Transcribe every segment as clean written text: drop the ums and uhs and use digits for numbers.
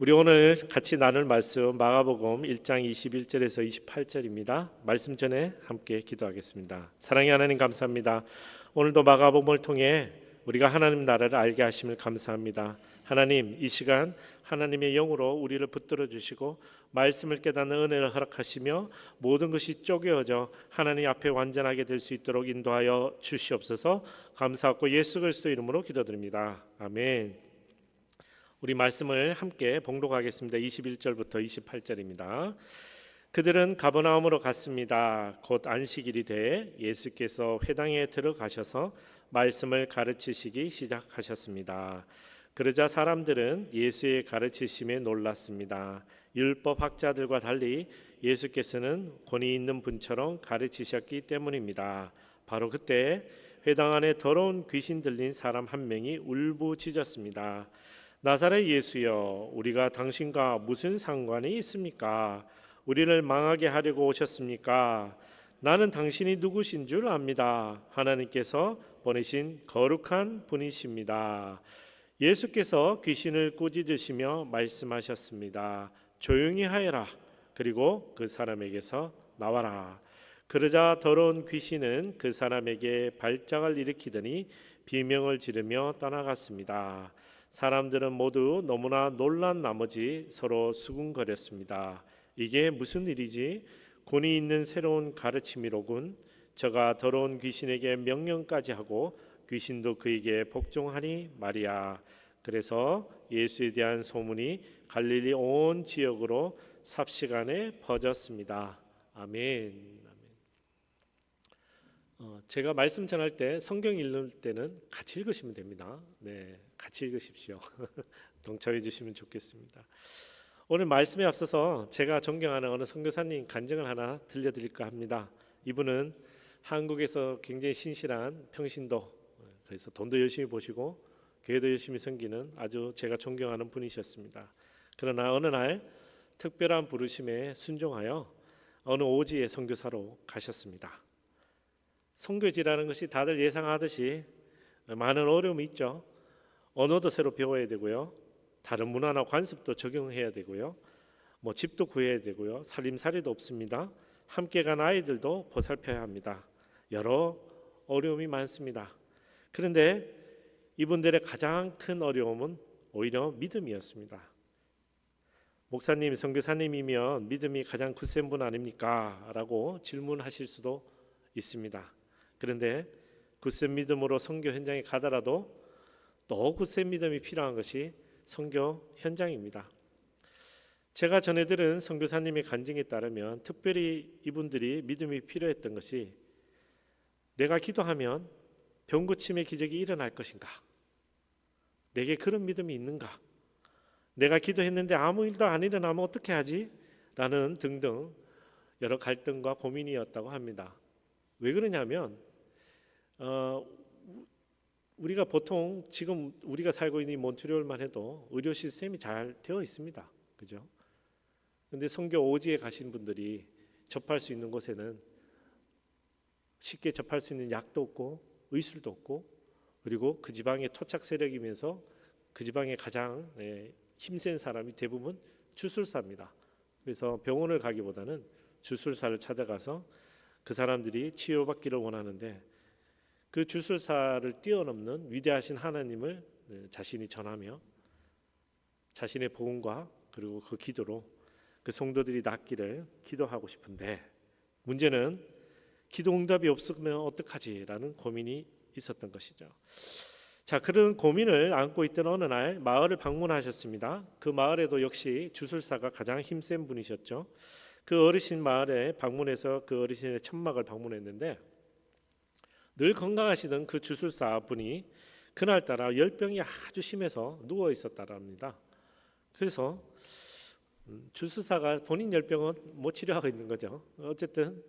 우리 오늘 같이 나눌 말씀 마가복음 1장 21절에서 28절입니다. 말씀 전에 함께 기도하겠습니다. 사랑의 하나님 감사합니다. 오늘도 마가복음을 통해 우리가 하나님 나라를 알게 하심을 감사합니다. 하나님, 이 시간 하나님의 영으로 우리를 붙들어 주시고 말씀을 깨닫는 은혜를 허락하시며 모든 것이 쪼개어져 하나님 앞에 완전하게 될 수 있도록 인도하여 주시옵소서. 감사하고 예수 그리스도 이름으로 기도드립니다. 아멘. 우리 말씀을 함께 봉독하겠습니다. 21절부터 28절입니다. 그들은 가버나움으로 갔습니다. 곧 안식일이 돼 예수께서 회당에 들어가셔서 말씀을 가르치시기 시작하셨습니다. 그러자 사람들은 예수의 가르치심에 놀랐습니다. 율법학자들과 달리 예수께서는 권위 있는 분처럼 가르치셨기 때문입니다. 바로 그때 회당 안에 더러운 귀신 들린 사람 한 명이 울부짖었습니다. 나사렛 예수여, 우리가 당신과 무슨 상관이 있습니까? 우리를 망하게 하려고 오셨습니까? 나는 당신이 누구신 줄 압니다. 하나님께서 보내신 거룩한 분이십니다. 예수께서 귀신을 꾸짖으시며 말씀하셨습니다. 조용히 하여라. 그리고 그 사람에게서 나와라. 그러자 더러운 귀신은 그 사람에게 발작을 일으키더니 비명을 지르며 떠나갔습니다. 사람들은 모두 너무나 놀란 나머지 서로 수군거렸습니다. 이게 무슨 일이지? 권위 있는 새로운 가르침이로군. 저가 더러운 귀신에게 명령까지 하고 귀신도 그에게 복종하니 말이야. 그래서 예수에 대한 소문이 갈릴리 온 지역으로 삽시간에 퍼졌습니다. 아멘. 제가 말씀 전할 때 성경 읽을 때는 같이 읽으시면 됩니다. 네, 같이 읽으십시오. 동참해 주시면 좋겠습니다. 오늘 말씀에 앞서서 제가 존경하는 어느 선교사님 간증을 하나 들려드릴까 합니다. 이분은 한국에서 굉장히 신실한 평신도, 그래서 돈도 열심히 보시고 교회도 열심히 섬기는 아주 제가 존경하는 분이셨습니다. 그러나 어느 날 특별한 부르심에 순종하여 어느 오지의 선교사로 가셨습니다. 선교지라는 것이 다들 예상하듯이 많은 어려움이 있죠. 언어도 새로 배워야 되고요. 다른 문화나 관습도 적용해야 되고요. 집도 구해야 되고요. 살림살이도 없습니다. 함께 간 아이들도 보살펴야 합니다. 여러 어려움이 많습니다. 그런데 이분들의 가장 큰 어려움은 오히려 믿음이었습니다. 목사님, 선교사님이면 믿음이 가장 굳센 분 아닙니까? 라고 질문하실 수도 있습니다. 그런데 굳센 믿음으로 선교 현장에 가더라도 또 굳센 믿음이 필요한 것이 선교 현장입니다. 제가 전해들은 선교사님의 간증에 따르면 특별히 이분들이 믿음이 필요했던 것이 내가 기도하면 병 고침의 기적이 일어날 것인가? 내게 그런 믿음이 있는가? 내가 기도했는데 아무 일도 안 일어나면 어떻게 하지? 라는 등등 여러 갈등과 고민이었다고 합니다. 왜 그러냐면 우리가 보통 지금 우리가 살고 있는 몬트리올만 해도 의료 시스템이 잘 되어 있습니다. 그죠? 근데 선교 오지에 가신 분들이 접할 수 있는 곳에는 쉽게 접할 수 있는 약도 없고 의술도 없고, 그리고 그 지방의 토착 세력이면서 그 지방의 가장 힘센 사람이 대부분 주술사입니다. 그래서 병원을 가기보다는 주술사를 찾아가서 그 사람들이 치유받기를 원하는데 그 주술사를 뛰어넘는 위대하신 하나님을 자신이 전하며 자신의 복음과 그리고 그 기도로 그 성도들이 낫기를 기도하고 싶은데, 문제는 기도 응답이 없으면 어떡하지라는 고민이 있었던 것이죠. 자, 그런 고민을 안고 있던 어느 날 마을을 방문하셨습니다. 그 마을에도 역시 주술사가 가장 힘센 분이셨죠. 그 어르신 마을에 방문해서 그 어르신의 천막을 방문했는데 늘 건강하시던 그 주술사 분이 그날따라 열병이 아주 심해서 누워 있었다랍니다. 그래서 주술사가 본인 열병은 못 치료하고 있는 거죠. 어쨌든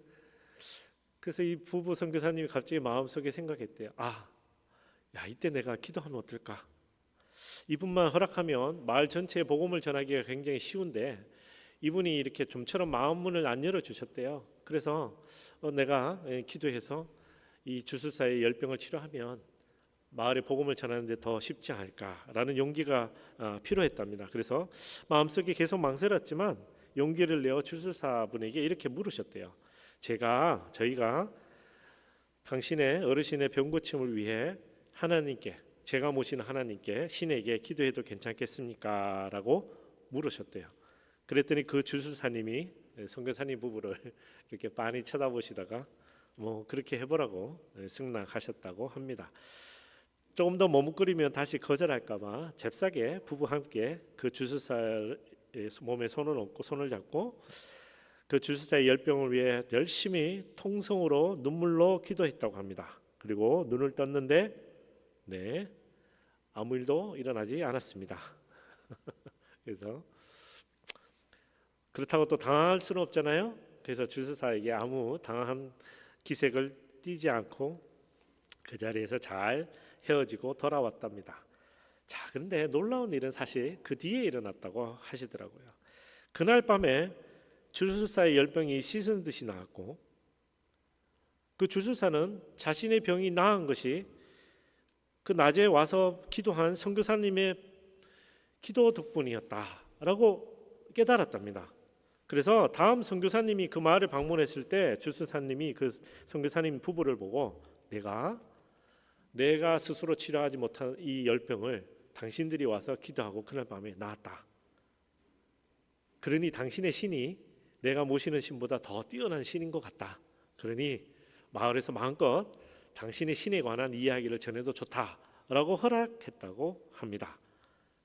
그래서 이 부부 선교사님이 갑자기 마음속에 생각했대요. 이때 내가 기도하면 어떨까? 이분만 허락하면 마을 전체에 복음을 전하기가 굉장히 쉬운데 이분이 이렇게 좀처럼 마음 문을 안 열어주셨대요. 그래서 내가 기도해서 이 주술사의 열병을 치료하면 마을에 복음을 전하는데 더 쉽지 않을까라는 용기가 필요했답니다. 그래서 마음속에 계속 망설였지만 용기를 내어 주술사분에게 이렇게 물으셨대요. 저희가 당신의 어르신의 병 고침을 위해 하나님께, 제가 모시는 하나님께, 신에게 기도해도 괜찮겠습니까? 라고 물으셨대요. 그랬더니 그 주술사님이 선교사님 부부를 이렇게 빤히 쳐다보시다가 뭐 그렇게 해보라고 승낙하셨다고 합니다. 조금 더 머뭇거리면 다시 거절할까봐 잽싸게 부부 함께 그 주술사의 몸에 손을 얹고 손을 잡고 그 주술사의 열병을 위해 열심히 통성으로 눈물로 기도했다고 합니다. 그리고 눈을 떴는데 아무 일도 일어나지 않았습니다. 그래서 그렇다고 또 당황할 수는 없잖아요. 그래서 주술사에게 아무 당황한 기색을 띠지 않고 그 자리에서 잘 헤어지고 돌아왔답니다. 자, 그런데 놀라운 일은 사실 그 뒤에 일어났다고 하시더라고요. 그날 밤에 주술사의 열병이 씻은 듯이 나았고 그 주술사는 자신의 병이 나은 것이 그 낮에 와서 기도한 선교사님의 기도 덕분이었다라고 깨달았답니다. 그래서 다음 선교사님이 그 마을을 방문했을 때 주술사님이 그 선교사님 부부를 보고 내가 스스로 치료하지 못한 이 열병을 당신들이 와서 기도하고 그날 밤에 나았다. 그러니 당신의 신이 내가 모시는 신보다 더 뛰어난 신인 것 같다. 그러니 마을에서 마음껏 당신의 신에 관한 이야기를 전해도 좋다라고 허락했다고 합니다.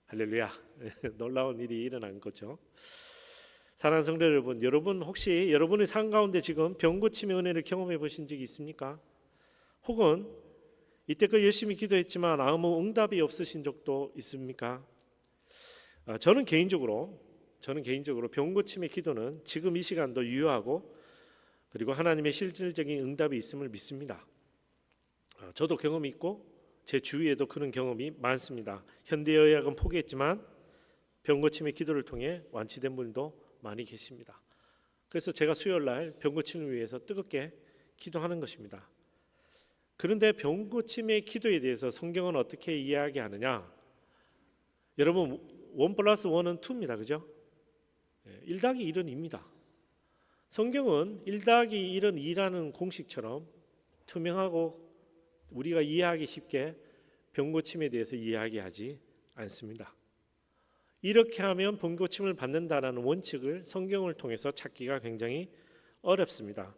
할렐루야. 놀라운 일이 일어난 거죠. 사랑하는 성도 여러분 혹시 여러분의 삶 가운데 지금 병 고침의 은혜를 경험해 보신 적이 있습니까? 혹은 이때까지 열심히 기도했지만 아무 응답이 없으신 적도 있습니까? 저는 개인적으로 병 고침의 기도는 지금 이 시간도 유효하고 그리고 하나님의 실질적인 응답이 있음을 믿습니다. 저도 경험이 있고 제 주위에도 그런 경험이 많습니다. 현대의학은 포기했지만 병 고침의 기도를 통해 완치된 분도 많이 계십니다. 그래서 제가 수요일 날 병 고침을 위해서 뜨겁게 기도하는 것입니다. 그런데 병 고침의 기도에 대해서 성경은 어떻게 이야기하느냐? 여러분 1+1은 2입니다. 그죠? 1+1은 2입니다. 성경은 1+1은 2라는 공식처럼 투명하고 우리가 이해하기 쉽게 병 고침에 대해서 이야기하지 않습니다. 이렇게 하면 병 고침을 받는다라는 원칙을 성경을 통해서 찾기가 굉장히 어렵습니다.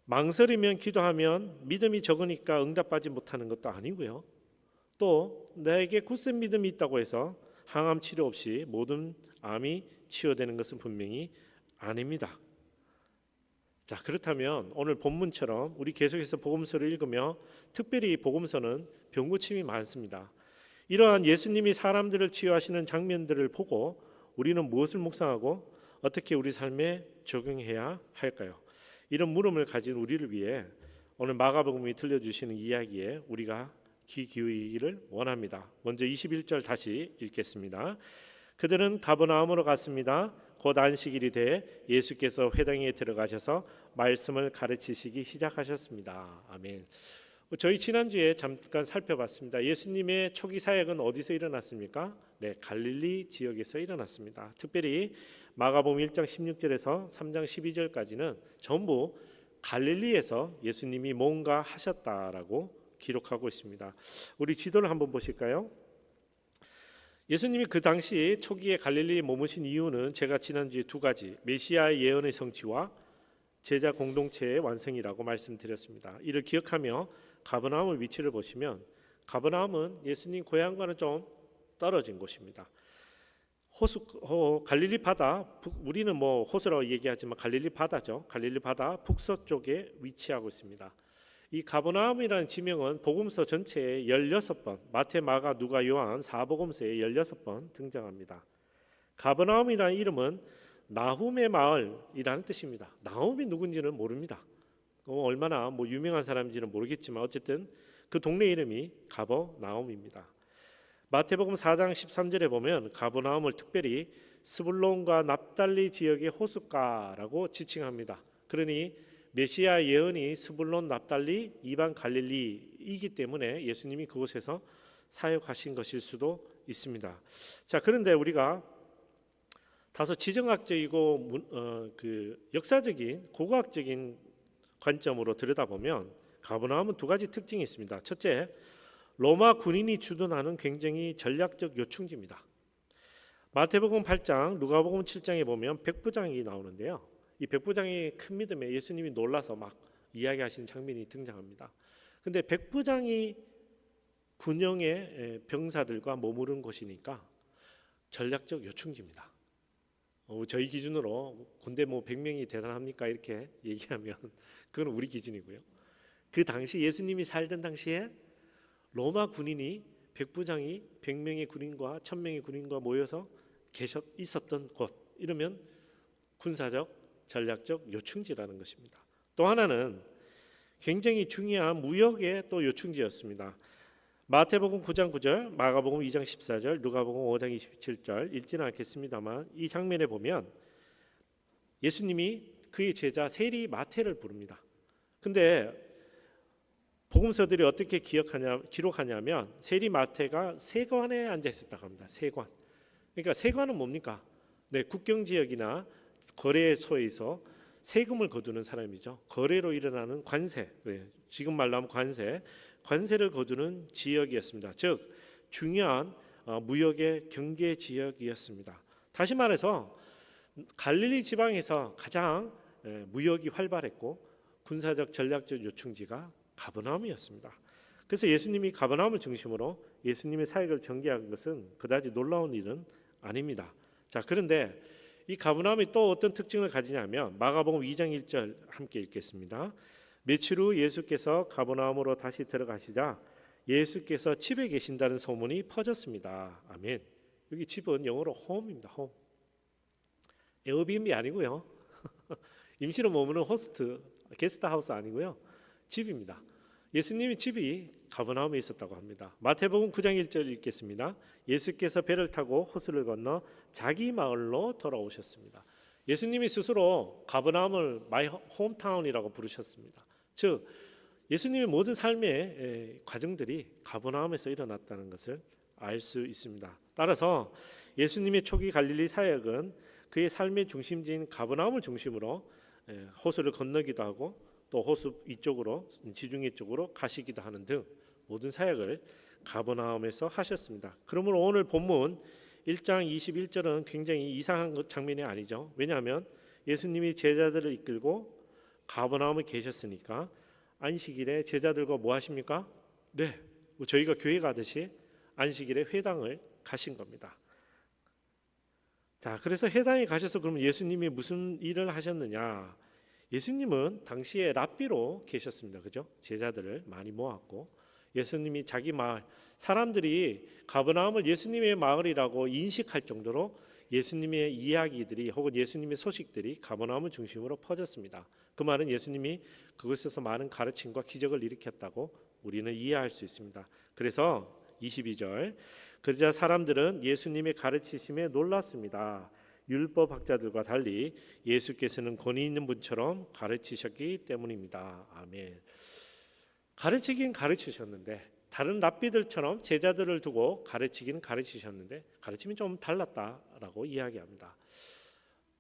망설이면 기도하면 믿음이 적으니까 응답받지 못하는 것도 아니고요. 또 나에게 굳센 믿음이 있다고 해서 항암 치료 없이 모든 암이 치유되는 것은 분명히 아닙니다. 자, 그렇다면 오늘 본문처럼 우리 계속해서 복음서를 읽으며 특별히 복음서는 병 고침이 많습니다. 이러한 예수님이 사람들을 치유하시는 장면들을 보고 우리는 무엇을 묵상하고 어떻게 우리 삶에 적용해야 할까요? 이런 물음을 가진 우리를 위해 오늘 마가복음이 들려주시는 이야기에 우리가 귀 기울이기를 원합니다. 먼저 21절 다시 읽겠습니다. 그들은 가버나움으로 갔습니다. 곧 안식일이 돼 예수께서 회당에 들어가셔서 말씀을 가르치시기 시작하셨습니다. 아멘. 저희 지난주에 잠깐 살펴봤습니다. 예수님의 초기 사역은 어디서 일어났습니까? 갈릴리 지역에서 일어났습니다. 특별히 마가복음 1장 16절에서 3장 12절까지는 전부 갈릴리에서 예수님이 뭔가 하셨다라고 기록하고 있습니다. 우리 지도를 한번 보실까요? 예수님이 그 당시 초기에 갈릴리에 머무신 이유는 제가 지난주에 두 가지, 메시아의 예언의 성취와 제자 공동체의 완성이라고 말씀드렸습니다. 이를 기억하며 가버나움의 위치를 보시면 가버나움은 예수님 고향과는 좀 떨어진 곳입니다. 갈릴리 바다, 우리는 호수라고 얘기하지만 갈릴리 바다죠. 갈릴리 바다 북서쪽에 위치하고 있습니다. 이 가버나움이라는 지명은 복음서 전체에 16번, 마태, 마가, 누가, 요한 4복음서에 16번 등장합니다. 가버나움이라는 이름은 나훔의 마을이라는 뜻입니다. 나훔이 누군지는 모릅니다. 얼마나 유명한 사람인지는 모르겠지만 어쨌든 그 동네 이름이 가버나움입니다. 마태복음 4장 13절에 보면 가버나움을 특별히 스불론과 납달리 지역의 호숫가라고 지칭합니다. 그러니 메시아 예언이 스불론, 납달리, 이방 갈릴리 곳이기 때문에 예수님이 그곳에서 사역하신 것일 수도 있습니다. 자, 그런데 우리가 다소 지정학적이고 역사적인 고고학적인 관점으로 들여다보면 가버나움은 두 가지 특징이 있습니다. 첫째, 로마 군인이 주둔하는 굉장히 전략적 요충지입니다. 마태복음 8장, 누가복음 7장에 보면 백부장이 나오는데요. 이 백부장이 큰 믿음에 예수님이 놀라서 막 이야기하시는 장면이 등장합니다. 근데 백부장이 군영의 병사들과 머무른 곳이니까 전략적 요충지입니다. 저희 기준으로 군대 100명이 대단합니까? 이렇게 얘기하면 그건 우리 기준이고요. 그 당시 예수님이 살던 당시에 로마 군인이 백부장이 100명의 군인과 1000명의 군인과 모여서 있었던 곳, 이러면 군사적 전략적 요충지라는 것입니다. 또 하나는 굉장히 중요한 무역의 또 요충지였습니다. 마태복음 9장 9절, 마가복음 2장 14절, 누가복음 5장 27절 읽지는 않겠습니다만 이 장면에 보면 예수님이 그의 제자 세리 마태를 부릅니다. 근데 복음서들이 어떻게 기록하냐면 세리 마태가 세관에 앉아 있었다고 합니다. 세관. 그러니까 세관은 뭡니까? 네, 국경 지역이나 거래소에서 세금을 거두는 사람이죠. 거래로 일어나는 관세, 지금 말로 하면 관세를 거두는 지역이었습니다. 즉 중요한 무역의 경계 지역이었습니다. 다시 말해서 갈릴리 지방에서 가장 무역이 활발했고 군사적 전략적 요충지가 가버나움이었습니다. 그래서 예수님이 가버나움을 중심으로 예수님의 사역을 전개한 것은 그다지 놀라운 일은 아닙니다. 자, 그런데 이 가버나움이 또 어떤 특징을 가지냐면 마가복음 2장 1절 함께 읽겠습니다. 며칠 후 예수께서 가버나움으로 다시 들어가시자 예수께서 집에 계신다는 소문이 퍼졌습니다. 아멘. 여기 집은 영어로 홈입니다. 홈. 에어비앤비 아니고요. 임시로 머무는 호스트, 게스트하우스 아니고요. 집입니다. 예수님의 집이 가버나움에 있었다고 합니다. 마태복음 9장 1절 읽겠습니다. 예수께서 배를 타고 호수를 건너 자기 마을로 돌아오셨습니다. 예수님이 스스로 가버나움을 마이 홈타운이라고 부르셨습니다. 즉 예수님의 모든 삶의 과정들이 가버나움에서 일어났다는 것을 알 수 있습니다. 따라서 예수님의 초기 갈릴리 사역은 그의 삶의 중심지인 가버나움을 중심으로 호수를 건너기도 하고 또 호수 이쪽으로 지중해 쪽으로 가시기도 하는 등 모든 사역을 가버나움에서 하셨습니다. 그러므로 오늘 본문 1장 21절은 굉장히 이상한 장면이 아니죠. 왜냐하면 예수님이 제자들을 이끌고 가버나움에 계셨으니까 안식일에 제자들과 뭐 하십니까? 네, 저희가 교회 가듯이 안식일에 회당을 가신 겁니다. 자, 그래서 회당에 가셔서 그러면 예수님이 무슨 일을 하셨느냐? 예수님은 당시에 랍비로 계셨습니다. 그죠? 제자들을 많이 모았고 예수님이 자기 마을, 사람들이 가버나움을 예수님의 마을이라고 인식할 정도로 예수님의 이야기들이 혹은 예수님의 소식들이 가버나움을 중심으로 퍼졌습니다. 그 말은 예수님이 그곳에서 많은 가르침과 기적을 일으켰다고 우리는 이해할 수 있습니다. 그래서 22절, 그러자 사람들은 예수님의 가르치심에 놀랐습니다. 율법학자들과 달리 예수께서는 권위 있는 분처럼 가르치셨기 때문입니다. 아멘. 가르치긴 가르치셨는데 다른 랍비들처럼 제자들을 두고 가르치긴 가르치셨는데 가르침이 좀 달랐다라고 이야기합니다.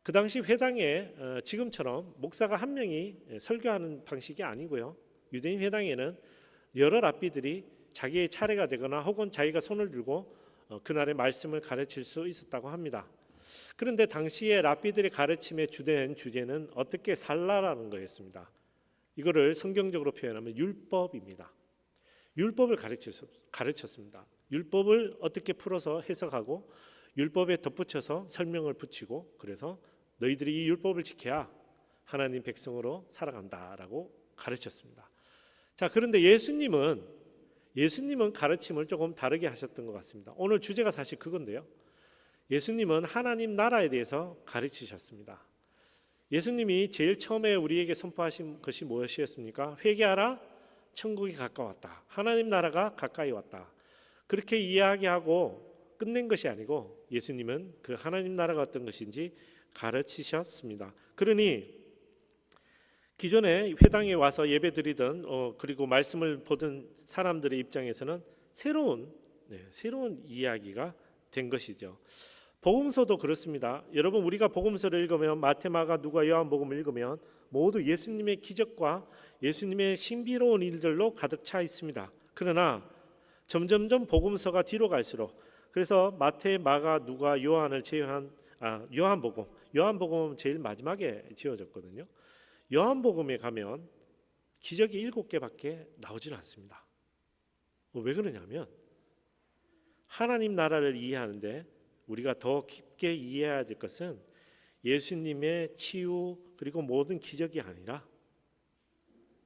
그 당시 회당에 지금처럼 목사가 한 명이 설교하는 방식이 아니고요. 유대인 회당에는 여러 랍비들이 자기의 차례가 되거나 혹은 자기가 손을 들고 그날의 말씀을 가르칠 수 있었다고 합니다. 그런데 당시에 랍비들의 가르침의 주된 주제는 어떻게 살라라는 거였습니다. 이거를 성경적으로 표현하면 율법입니다. 율법을 가르쳤습니다. 율법을 어떻게 풀어서 해석하고 율법에 덧붙여서 설명을 붙이고 그래서 너희들이 이 율법을 지켜야 하나님 백성으로 살아간다라고 가르쳤습니다. 자, 그런데 예수님은 가르침을 조금 다르게 하셨던 것 같습니다. 오늘 주제가 사실 그건데요. 예수님은 하나님 나라에 대해서 가르치셨습니다. 예수님이 제일 처음에 우리에게 선포하신 것이 무엇이었습니까? 회개하라, 천국이 가까웠다. 하나님 나라가 가까이 왔다. 그렇게 이야기하고 끝낸 것이 아니고 예수님은 그 하나님 나라가 어떤 것인지 가르치셨습니다. 그러니 기존에 회당에 와서 예배드리던 그리고 말씀을 보던 사람들의 입장에서는 새로운 이야기가 된 것이죠. 복음서도 그렇습니다. 여러분, 우리가 복음서를 읽으면 마태, 마가, 누가, 요한복음을 읽으면 모두 예수님의 기적과 예수님의 신비로운 일들로 가득 차 있습니다. 그러나 점점점 복음서가 뒤로 갈수록, 그래서 마태, 마가, 누가, 요한을 제외한 요한복음은 제일 마지막에 지어졌거든요. 요한복음에 가면 기적이 7개밖에 나오질 않습니다. 왜 그러냐면 하나님 나라를 이해하는데 우리가 더 깊게 이해해야 될 것은 예수님의 치유 그리고 모든 기적이 아니라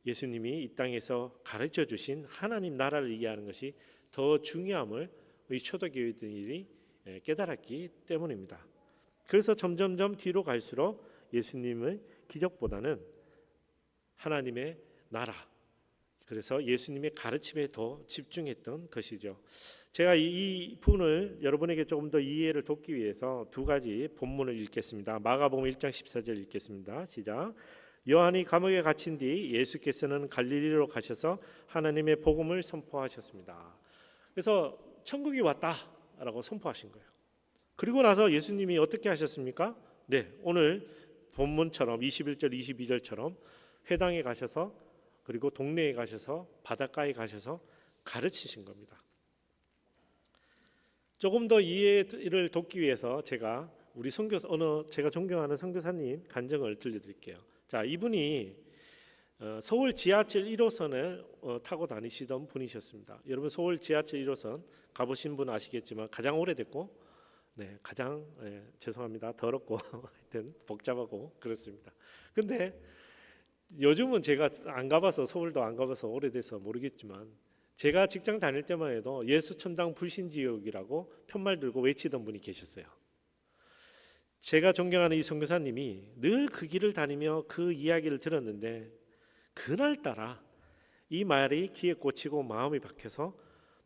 예수님이 이 땅에서 가르쳐 주신 하나님 나라를 이해하는 것이 더 중요함을 이 초대교회들이 깨달았기 때문입니다. 그래서 점점점 뒤로 갈수록 예수님의 기적보다는 하나님의 나라, 그래서 예수님의 가르침에 더 집중했던 것이죠. 제가 이 부분을 여러분에게 조금 더 이해를 돕기 위해서 두 가지 본문을 읽겠습니다. 마가복음 1장 14절 읽겠습니다. 시작. 요한이 감옥에 갇힌 뒤 예수께서는 갈릴리로 가셔서 하나님의 복음을 선포하셨습니다. 그래서 천국이 왔다라고 선포하신 거예요. 그리고 나서 예수님이 어떻게 하셨습니까? 네, 오늘 본문처럼 21절 22절처럼 회당에 가셔서 그리고 동네에 가셔서 바닷가에 가셔서 가르치신 겁니다. 조금 더 이해를 돕기 위해서 제가 제가 존경하는 선교사님 간증을 들려드릴게요. 자, 이분이 서울 지하철 1호선을 타고 다니시던 분이셨습니다. 여러분, 서울 지하철 1호선 가보신 분 아시겠지만 가장 오래됐고 가장 죄송합니다. 더럽고 하여튼 복잡하고 그렇습니다. 근데 요즘은 제가 안 가봐서, 서울도 안 가봐서 오래돼서 모르겠지만 제가 직장 다닐 때만 해도 예수 천당 불신지옥이라고 편말 들고 외치던 분이 계셨어요. 제가 존경하는 이 선교사님이 늘 그 길을 다니며 그 이야기를 들었는데 그날따라 이 말이 귀에 꽂히고 마음이 박혀서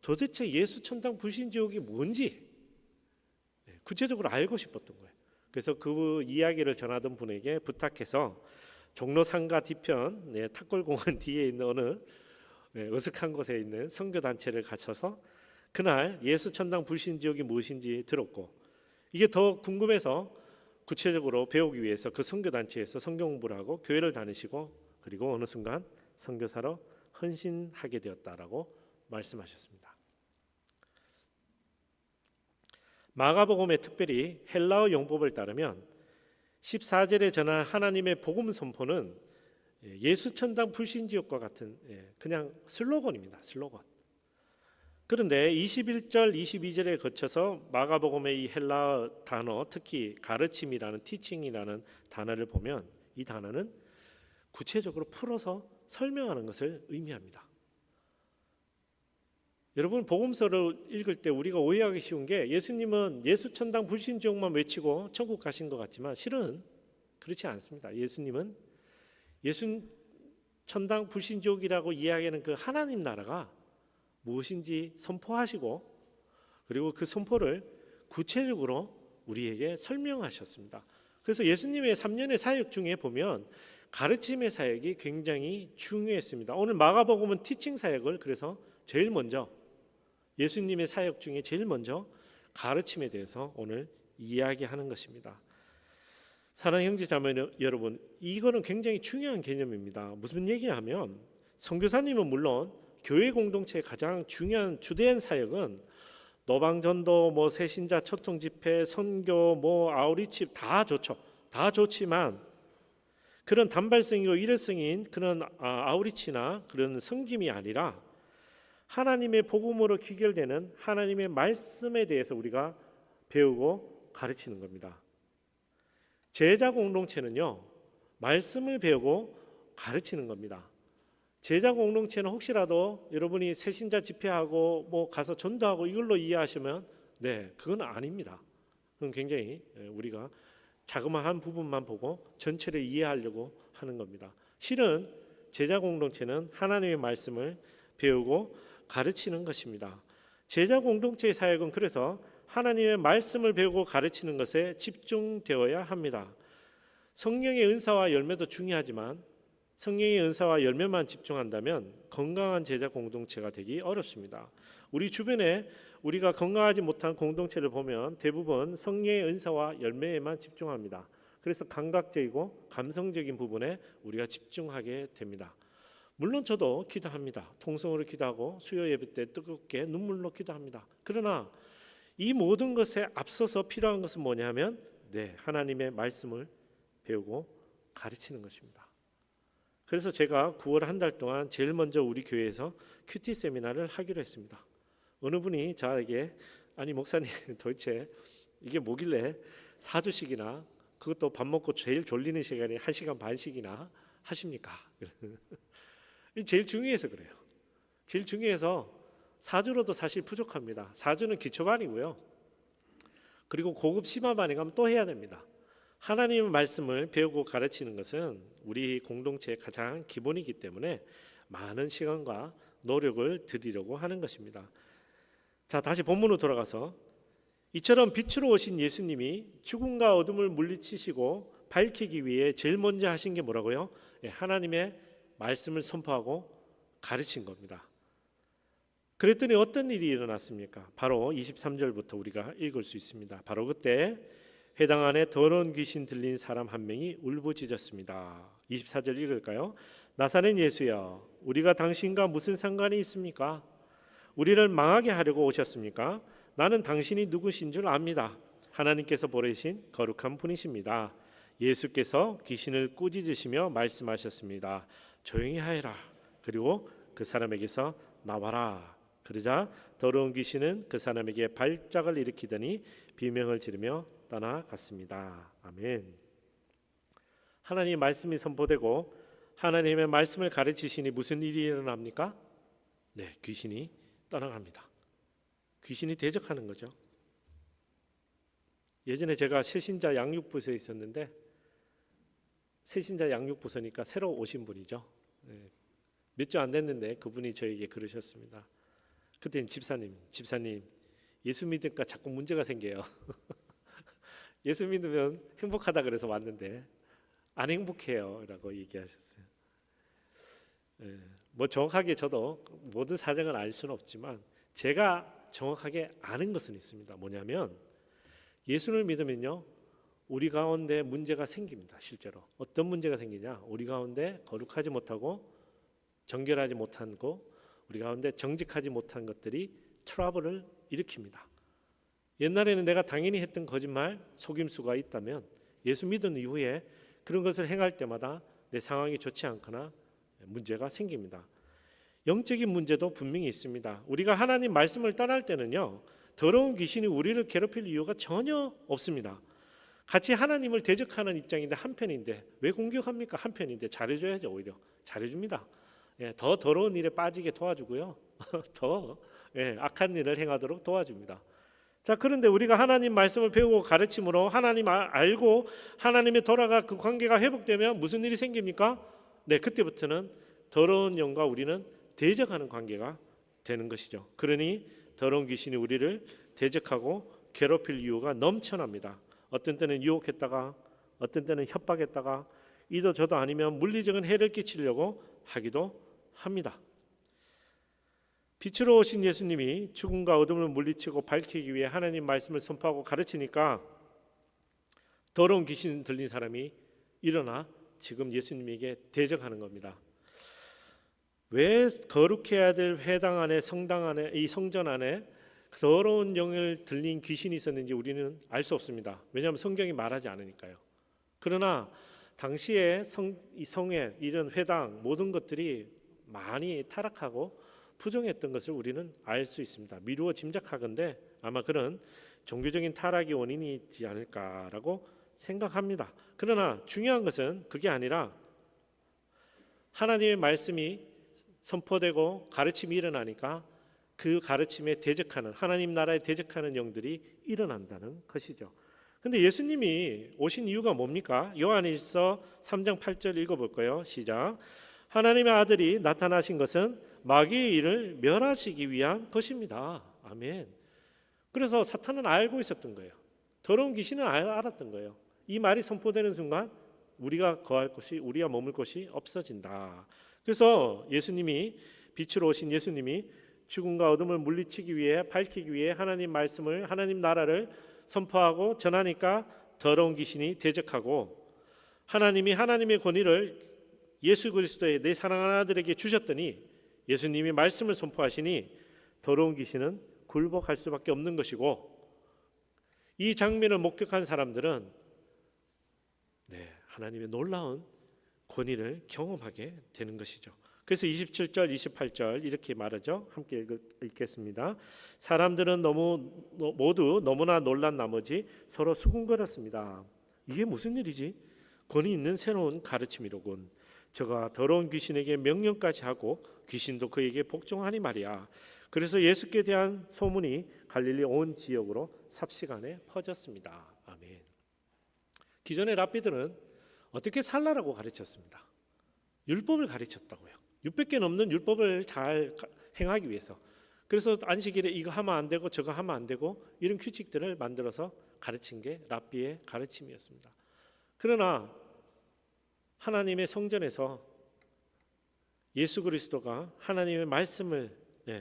도대체 예수 천당 불신지옥이 뭔지 구체적으로 알고 싶었던 거예요. 그래서 그 이야기를 전하던 분에게 부탁해서 종로 상가 뒤편 탁골공원 뒤에 있는 어느 어색한 곳에 있는 선교단체를 갖춰서 그날 예수 천당 불신지옥이 무엇인지 들었고, 이게 더 궁금해서 구체적으로 배우기 위해서 그 선교단체에서 성경 공부를 하고 교회를 다니시고, 그리고 어느 순간 선교사로 헌신하게 되었다라고 말씀하셨습니다. 마가복음에 특별히 헬라어 용법을 따르면 14절에 전한 하나님의 복음 선포는 예수 천당 불신지옥과 같은 그냥 슬로건입니다. 슬로건. 그런데 21절, 22절에 거쳐서 마가복음의 이 헬라어 단어, 특히 가르침이라는 티칭이라는 단어를 보면 이 단어는 구체적으로 풀어서 설명하는 것을 의미합니다. 여러분, 복음서를 읽을 때 우리가 오해하기 쉬운 게 예수님은 예수 천당 불신지옥만 외치고 천국 가신 것 같지만 실은 그렇지 않습니다. 예수님은 예수 천당 불신지옥이라고 이야기하는 그 하나님 나라가 무엇인지 선포하시고, 그리고 그 선포를 구체적으로 우리에게 설명하셨습니다. 그래서 예수님의 3년의 사역 중에 보면 가르침의 사역이 굉장히 중요했습니다. 오늘 마가복음은 티칭 사역을 그래서 제일 먼저, 예수님의 사역 중에 제일 먼저 가르침에 대해서 오늘 이야기하는 것입니다. 사랑하는 형제 자매 여러분, 이거는 굉장히 중요한 개념입니다. 무슨 얘기하면 선교사님은 물론 교회 공동체의 가장 중요한 주된 사역은 노방전도, 새신자 초청 집회, 선교, 아우리치 다 좋죠. 다 좋지만 그런 단발성이고 일회성인 그런 아우리치나 그런 섬김이 아니라 하나님의 복음으로 귀결되는 하나님의 말씀에 대해서 우리가 배우고 가르치는 겁니다. 제자 공동체는요, 말씀을 배우고 가르치는 겁니다. 제자 공동체는 혹시라도 여러분이 새신자 집회하고 가서 전도하고 이걸로 이해하시면 그건 아닙니다. 그건 굉장히 우리가 자그마한 부분만 보고 전체를 이해하려고 하는 겁니다. 실은 제자 공동체는 하나님의 말씀을 배우고 가르치는 것입니다. 제자 공동체의 사역은 그래서 하나님의 말씀을 배우고 가르치는 것에 집중되어야 합니다. 성령의 은사와 열매도 중요하지만 성령의 은사와 열매만 집중한다면 건강한 제자 공동체가 되기 어렵습니다. 우리 주변에 우리가 건강하지 못한 공동체를 보면 대부분 성령의 은사와 열매에만 집중합니다. 그래서 감각적이고 감성적인 부분에 우리가 집중하게 됩니다. 물론 저도 기도합니다. 통성으로 기도하고 수요 예배 때 뜨겁게 눈물로 기도합니다. 그러나 이 모든 것에 앞서서 필요한 것은 뭐냐면 하나님의 말씀을 배우고 가르치는 것입니다. 그래서 제가 9월 한 달 동안 제일 먼저 우리 교회에서 큐티 세미나를 하기로 했습니다. 어느 분이 저에게 아니 목사님 도대체 이게 뭐길래 4주씩이나 그것도 밥 먹고 제일 졸리는 시간에 1시간 반씩이나 하십니까? 제일 중요해서 그래요. 제일 중요해서 4주로도 사실 부족합니다. 4주는 기초반이고요. 그리고 고급 심화반에 가면 또 해야 됩니다. 하나님의 말씀을 배우고 가르치는 것은 우리 공동체의 가장 기본이기 때문에 많은 시간과 노력을 들이려고 하는 것입니다. 자, 다시 본문으로 돌아가서 이처럼 빛으로 오신 예수님이 죽음과 어둠을 물리치시고 밝히기 위해 제일 먼저 하신 게 뭐라고요? 하나님의 말씀을 선포하고 가르친 겁니다. 그랬더니 어떤 일이 일어났습니까? 바로 23절부터 우리가 읽을 수 있습니다. 바로 그때 회당 안에 더러운 귀신 들린 사람 한 명이 울부짖었습니다. 24절 읽을까요? 나사렛 예수여, 우리가 당신과 무슨 상관이 있습니까? 우리를 망하게 하려고 오셨습니까? 나는 당신이 누구신 줄 압니다. 하나님께서 보내신 거룩한 분이십니다. 예수께서 귀신을 꾸짖으시며 말씀하셨습니다. 조용히 하여라. 그리고 그 사람에게서 나와라. 그러자 더러운 귀신은 그 사람에게 발작을 일으키더니 비명을 지르며 떠나갔습니다. 아멘. 하나님의 말씀이 선포되고 하나님의 말씀을 가르치시니 무슨 일이 일어납니까? 귀신이 떠나갑니다. 귀신이 대적하는 거죠. 예전에 제가 새신자 양육부서에 있었는데 새신자 양육부서니까 새로 오신 분이죠. 몇 주 안 됐는데 그분이 저에게 그러셨습니다. 그때는 집사님 예수 믿으니까 자꾸 문제가 생겨요. 예수 믿으면 행복하다 그래서 왔는데 안 행복해요 라고 얘기하셨어요. 뭐 정확하게 저도 모든 사정을 알 수는 없지만 제가 정확하게 아는 것은 있습니다. 뭐냐면 예수를 믿으면요 우리 가운데 문제가 생깁니다. 실제로 어떤 문제가 생기냐, 우리 가운데 거룩하지 못하고 정결하지 못한 거, 우리 가운데 정직하지 못한 것들이 트러블을 일으킵니다. 옛날에는 내가 당연히 했던 거짓말, 속임수가 있다면 예수 믿은 이후에 그런 것을 행할 때마다 내 상황이 좋지 않거나 문제가 생깁니다. 영적인 문제도 분명히 있습니다. 우리가 하나님 말씀을 떠날 때는요 더러운 귀신이 우리를 괴롭힐 이유가 전혀 없습니다. 같이 하나님을 대적하는 입장인데 한편인데 왜 공격합니까? 한편인데 잘해줘야죠. 오히려 잘해줍니다. 더 더러운 일에 빠지게 도와주고요. 더 악한 일을 행하도록 도와줍니다. 자, 그런데 우리가 하나님 말씀을 배우고 가르침으로 하나님 알고 하나님의 돌아가 그 관계가 회복되면 무슨 일이 생깁니까? 그때부터는 더러운 영과 우리는 대적하는 관계가 되는 것이죠. 그러니 더러운 귀신이 우리를 대적하고 괴롭힐 이유가 넘쳐납니다. 어떤 때는 유혹했다가 어떤 때는 협박했다가 이도 저도 아니면 물리적인 해를 끼치려고 하기도 합니다. 빛으로 오신 예수님이 죽음과 어둠을 물리치고 밝히기 위해 하나님 말씀을 선포하고 가르치니까 더러운 귀신 들린 사람이 일어나 지금 예수님에게 대적하는 겁니다. 왜 거룩해야 될 회당 안에 성당 안에 이 성전 안에 더러운 영을 들린 귀신이 있었는지 우리는 알 수 없습니다. 왜냐하면 성경이 말하지 않으니까요. 그러나 당시에 이 성회 이런 회당 모든 것들이 많이 타락하고 부정했던 것을 우리는 알 수 있습니다. 미루어 짐작하건대 아마 그런 종교적인 타락이 원인이 있지 않을까라고 생각합니다. 그러나 중요한 것은 그게 아니라 하나님의 말씀이 선포되고 가르침이 일어나니까 그 가르침에 대적하는 하나님 나라에 대적하는 영들이 일어난다는 것이죠. 근데 예수님이 오신 이유가 뭡니까? 요한일서 3장 8절 읽어볼까요? 시작. 하나님의 아들이 나타나신 것은 마귀의 일을 멸하시기 위한 것입니다. 아멘. 그래서 사탄은 알고 있었던 거예요. 더러운 귀신은 알았던 거예요. 이 말이 선포되는 순간 우리가 거할 곳이, 우리가 머물 곳이 없어진다. 그래서 예수님이, 빛으로 오신 예수님이 죽음과 어둠을 물리치기 위해, 밝히기 위해 하나님 말씀을, 하나님 나라를 선포하고 전하니까 더러운 귀신이 대적하고, 하나님이 하나님의 권위를 예수 그리스도의 내 사랑하는 아들에게 주셨더니 예수님이 말씀을 선포하시니 더러운 귀신은 굴복할 수밖에 없는 것이고, 이 장면을 목격한 사람들은 하나님의 놀라운 권위를 경험하게 되는 것이죠. 그래서 27절, 28절 이렇게 말하죠. 함께 읽겠습니다. 사람들은 모두 너무나 놀란 나머지 서로 수군거렸습니다. 이게 무슨 일이지? 권위 있는 새로운 가르침이로군. 저가 더러운 귀신에게 명령까지 하고 귀신도 그에게 복종하니 말이야. 그래서 예수께 대한 소문이 갈릴리 온 지역으로 삽시간에 퍼졌습니다. 아멘. 기존의 랍비들은 어떻게 살라라고 가르쳤습니다. 율법을 가르쳤다고요. 600개 넘는 율법을 잘 행하기 위해서. 그래서 안식일에 이거 하면 안 되고 저거 하면 안 되고 이런 규칙들을 만들어서 가르친 게 랍비의 가르침이었습니다. 그러나 하나님의 성전에서 예수 그리스도가 하나님의 말씀을,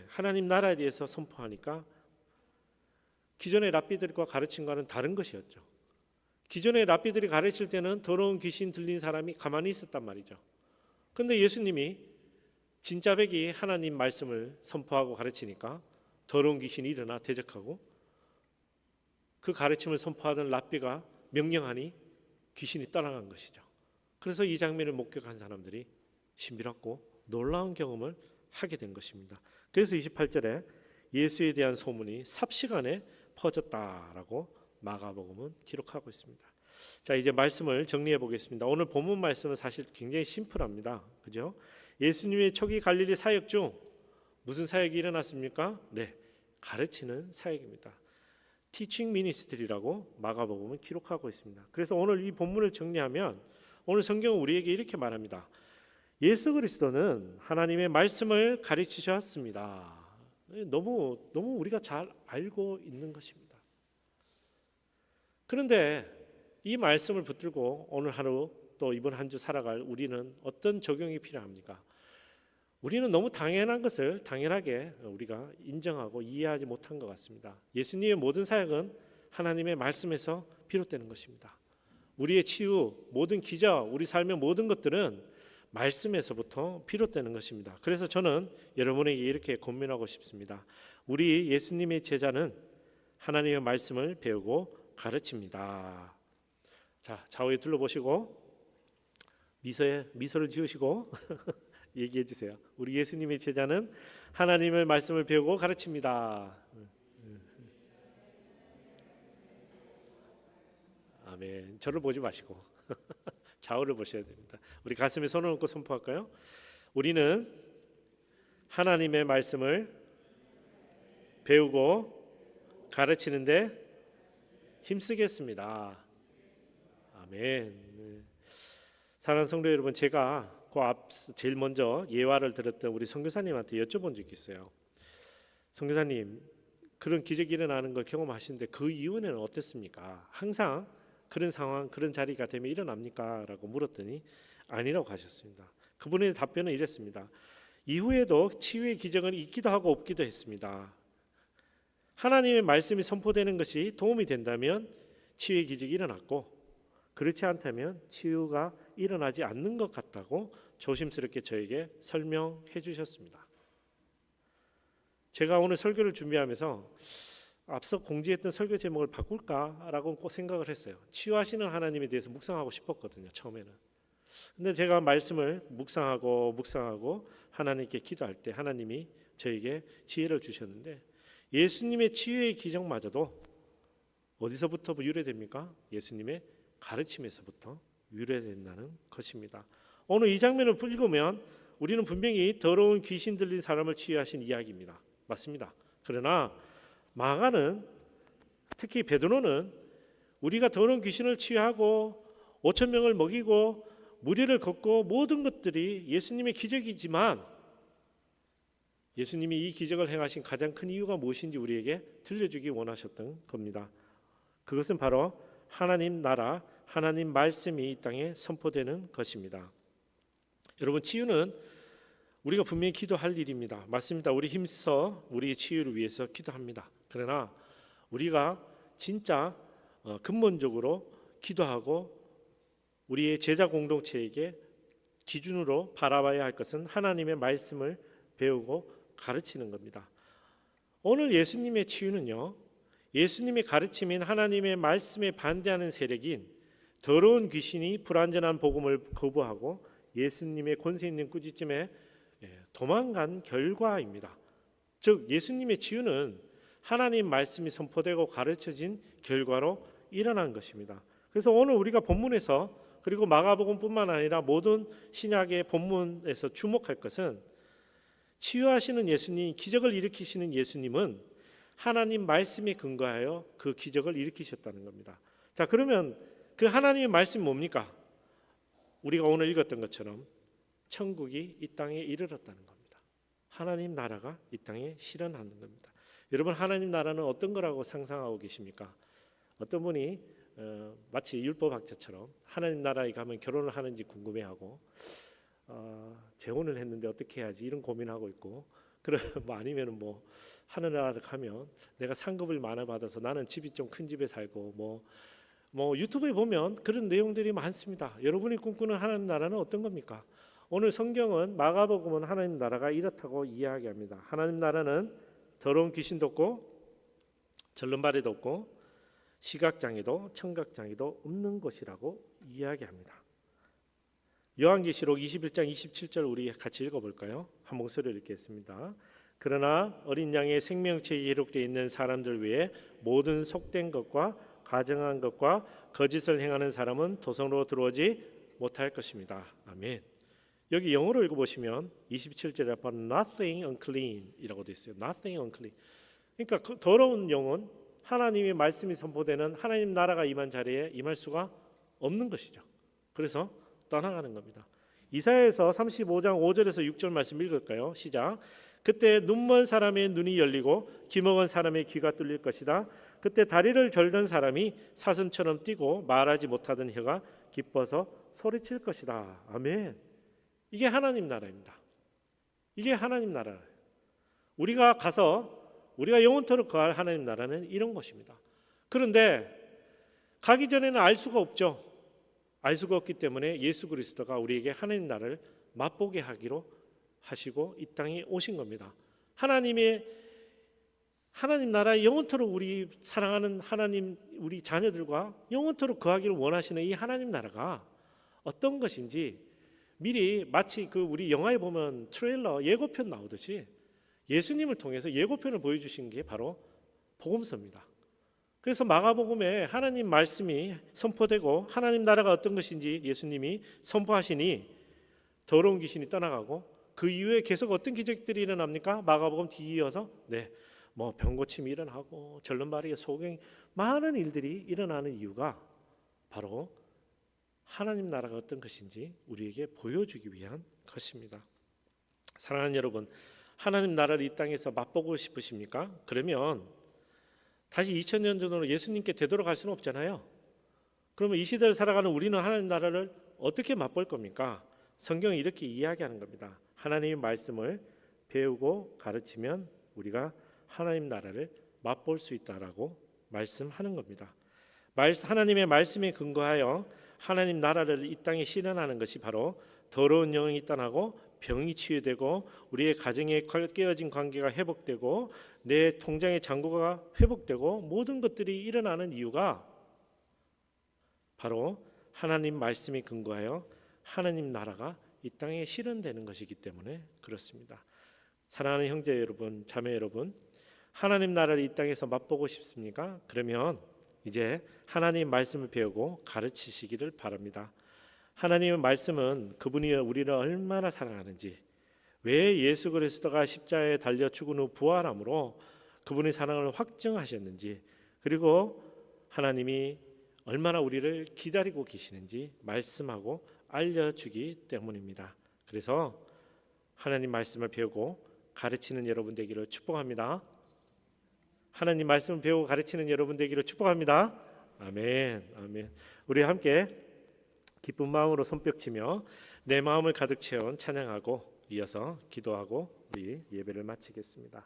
하나님 나라에 대해서 선포하니까 기존의 랍비들과 가르침과는 다른 것이었죠. 기존의 랍비들이 가르칠 때는 더러운 귀신 들린 사람이 가만히 있었단 말이죠. 그런데 예수님이 진짜백이 하나님 말씀을 선포하고 가르치니까 더러운 귀신이 일어나 대적하고, 그 가르침을 선포하던 랍비가 명령하니 귀신이 떠나간 것이죠. 그래서 이 장면을 목격한 사람들이 신비롭고 놀라운 경험을 하게 된 것입니다. 그래서 28절에 예수에 대한 소문이 삽시간에 퍼졌다라고 마가복음은 기록하고 있습니다. 자, 이제 말씀을 정리해 보겠습니다. 오늘 본문 말씀은 사실 굉장히 심플합니다. 그죠? 예수님의 초기 갈릴리 사역 중 무슨 사역이 일어났습니까? 가르치는 사역입니다. 티칭 미니스트리라고 마가복음은 기록하고 있습니다. 그래서 오늘 이 본문을 정리하면 오늘 성경은 우리에게 이렇게 말합니다. 예수 그리스도는 하나님의 말씀을 가르치셨습니다. 너무 우리가 잘 알고 있는 것입니다. 그런데 이 말씀을 붙들고 오늘 하루 또 이번 한 주 살아갈 우리는 어떤 적용이 필요합니까? 우리는 너무 당연한 것을 당연하게 우리가 인정하고 이해하지 못한 것 같습니다. 예수님의 모든 사역은 하나님의 말씀에서 비롯되는 것입니다. 우리의 치유, 모든 기적, 우리 삶의 모든 것들은 말씀에서부터 비롯되는 것입니다. 그래서 저는 여러분에게 이렇게 권면하고 싶습니다. 우리 예수님의 제자는 하나님의 말씀을 배우고 가르칩니다. 자, 좌우에 둘러보시고 미소를 지으시고 얘기해 주세요. 우리 예수님의 제자는 하나님의 말씀을 배우고 가르칩니다. 아멘. 저를 보지 마시고 좌우를 보셔야 됩니다. 우리 가슴에 손을 얹고 선포할까요? 우리는 하나님의 말씀을 배우고 가르치는데 힘쓰겠습니다. 아멘. 사랑하는 성도 여러분, 제가 제일 먼저 예화를 들었던 우리 선교사님한테 여쭤본 적이 있어요. 선교사님, 그런 기적이 일어나는 걸 경험하시는데 그 이후에는 어땠습니까? 항상 그런 상황, 그런 자리가 되면 일어납니까? 라고 물었더니 아니라고 하셨습니다. 그분의 답변은 이랬습니다. 이후에도 치유의 기적은 있기도 하고 없기도 했습니다. 하나님의 말씀이 선포되는 것이 도움이 된다면 치유의 기적이 일어났고, 그렇지 않다면 치유가 일어나지 않는 것 같다고 조심스럽게 저에게 설명해 주셨습니다. 제가 오늘 설교를 준비하면서 앞서 공지했던 설교 제목을 바꿀까라고 꼭 생각을 했어요. 치유하시는 하나님에 대해서 묵상하고 싶었거든요, 처음에는. 근데 제가 말씀을 묵상하고 하나님께 기도할 때 하나님이 저에게 지혜를 주셨는데, 예수님의 치유의 기적마저도 어디서부터 유래됩니까? 예수님의 가르침에서부터 유래된다는 것입니다. 오늘 이 장면을 읽으면 우리는 분명히 더러운 귀신 들린 사람을 치유하신 이야기입니다. 맞습니다. 그러나 마가는, 특히 베드로는 우리가 더러운 귀신을 치유하고 5천 명을 먹이고 무리를 걷고 모든 것들이 예수님의 기적이지만 예수님이 이 기적을 행하신 가장 큰 이유가 무엇인지 우리에게 들려주기 원하셨던 겁니다. 그것은 바로 하나님 나라, 하나님 말씀이 이 땅에 선포되는 것입니다. 여러분, 치유는 우리가 분명히 기도할 일입니다. 맞습니다. 우리 힘써 우리의 치유를 위해서 기도합니다. 그러나 우리가 진짜 근본적으로 기도하고 우리의 제자 공동체에게 기준으로 바라봐야 할 것은 하나님의 말씀을 배우고 가르치는 겁니다. 오늘 예수님의 치유는요, 예수님의 가르침인 하나님의 말씀에 반대하는 세력인 더러운 귀신이 불완전한 복음을 거부하고 예수님의 권세 있는 꾸짖음에 도망간 결과입니다. 즉 예수님의 치유는 하나님 말씀이 선포되고 가르쳐진 결과로 일어난 것입니다. 그래서 오늘 우리가 본문에서 그리고 마가복음뿐만 아니라 모든 신약의 본문에서 주목할 것은 치유하시는 예수님, 기적을 일으키시는 예수님은 하나님 말씀에 근거하여 그 기적을 일으키셨다는 겁니다. 자, 그러면 그 하나님의 말씀이 뭡니까? 우리가 오늘 읽었던 것처럼 천국이 이 땅에 이르렀다는 겁니다. 하나님 나라가 이 땅에 실현하는 겁니다. 여러분, 하나님 나라는 어떤 거라고 상상하고 계십니까? 어떤 분이 마치 율법학자처럼 하나님 나라에 가면 결혼을 하는지 궁금해하고 재혼을 했는데 어떻게 해야지 이런 고민하고 있고, 뭐 아니면은 뭐 하늘나라를 가면 내가 상급을 많이 받아서 나는 집이 좀 큰 집에 살고 뭐 유튜브에 보면 그런 내용들이 많습니다. 여러분이 꿈꾸는 하나님 나라는 어떤 겁니까? 오늘 성경은 마가복음은 하나님 나라가 이렇다고 이야기합니다. 하나님 나라는 더러운 귀신도 없고 절름발이도 없고 시각장애도 청각장애도 없는 것이라고 이야기합니다. 요한계시록 21장 27절 우리 같이 읽어볼까요? 한 목소리로 읽겠습니다. 그러나 어린 양의 생명책에 기록되어 있는 사람들 외에 모든 속된 것과 가증한 것과 거짓을 행하는 사람은 도성으로 들어오지 못할 것입니다. 아멘. 여기 영어로 읽어보시면 27절에 보면 nothing unclean 이라고 되어 있어요. nothing unclean. 그러니까 그 더러운 영은 하나님의 말씀이 선포되는 하나님 나라가 임한 자리에 임할 수가 없는 것이죠. 그래서 떠나가는 겁니다. 이사야에서 35장 5절에서 6절 말씀 읽을까요? 시작. 그때 눈먼 사람의 눈이 열리고 귀먹은 사람의 귀가 뚫릴 것이다. 그때 다리를 절던 사람이 사슴처럼 뛰고 말하지 못하던 혀가 기뻐서 소리칠 것이다. 아멘. 이게 하나님 나라입니다. 이게 하나님 나라예요. 우리가 가서 우리가 영원토록 거할 하나님 나라는 이런 것입니다. 그런데 가기 전에는 알 수가 없죠. 알 수가 없기 때문에 예수 그리스도가 우리에게 하나님 나라를 맛보게 하기로 하시고 이 땅에 오신 겁니다. 하나님 나라에 영원토록 우리 사랑하는 하나님 우리 자녀들과 영원토록 거하기를 원하시는 이 하나님 나라가 어떤 것인지 미리 마치 그 우리 영화에 보면 트레일러 예고편 나오듯이 예수님을 통해서 예고편을 보여주신 게 바로 복음서입니다. 그래서 마가복음에 하나님 말씀이 선포되고 하나님 나라가 어떤 것인지 예수님이 선포하시니 더러운 귀신이 떠나가고 그 이후에 계속 어떤 기적들이 일어납니까? 마가복음 뒤이어서 뭐 병고침이 일어나고 절름발이에 소경이 많은 일들이 일어나는 이유가 바로 하나님 나라가 어떤 것인지 우리에게 보여주기 위한 것입니다. 사랑하는 여러분, 하나님 나라를 이 땅에서 맛보고 싶으십니까? 그러면 다시 2000년 전으로 예수님께 되돌아갈 수는 없잖아요. 그러면 이 시대를 살아가는 우리는 하나님 나라를 어떻게 맛볼 겁니까? 성경이 이렇게 이야기하는 겁니다. 하나님의 말씀을 배우고 가르치면 우리가 하나님 나라를 맛볼 수 있다라고 말씀하는 겁니다. 하나님의 말씀에 근거하여 하나님 나라를 이 땅에 실현하는 것이 바로 더러운 영이 떠나고 병이 치유되고 우리의 가정에 깨어진 관계가 회복되고 내 통장의 잔고가 회복되고 모든 것들이 일어나는 이유가 바로 하나님 말씀에 근거하여 하나님 나라가 이 땅에 실현되는 것이기 때문에 그렇습니다. 사랑하는 형제 여러분, 자매 여러분, 하나님 나라를 이 땅에서 맛보고 싶습니까? 그러면 이제 하나님 말씀을 배우고 가르치시기를 바랍니다. 하나님의 말씀은 그분이 우리를 얼마나 사랑하는지, 왜 예수 그리스도가 십자가에 달려 죽은 후 부활함으로 그분의 사랑을 확증하셨는지, 그리고 하나님이 얼마나 우리를 기다리고 계시는지 말씀하고 알려주기 때문입니다. 그래서 하나님 말씀을 배우고 가르치는 여러분 되기를 축복합니다. 하나님 말씀을 배우고 가르치는 여러분 되기를 축복합니다. 아멘, 아멘. 우리 함께 기쁜 마음으로 손뼉치며 내 마음을 가득 채운 찬양하고 이어서 기도하고 우리 예배를 마치겠습니다.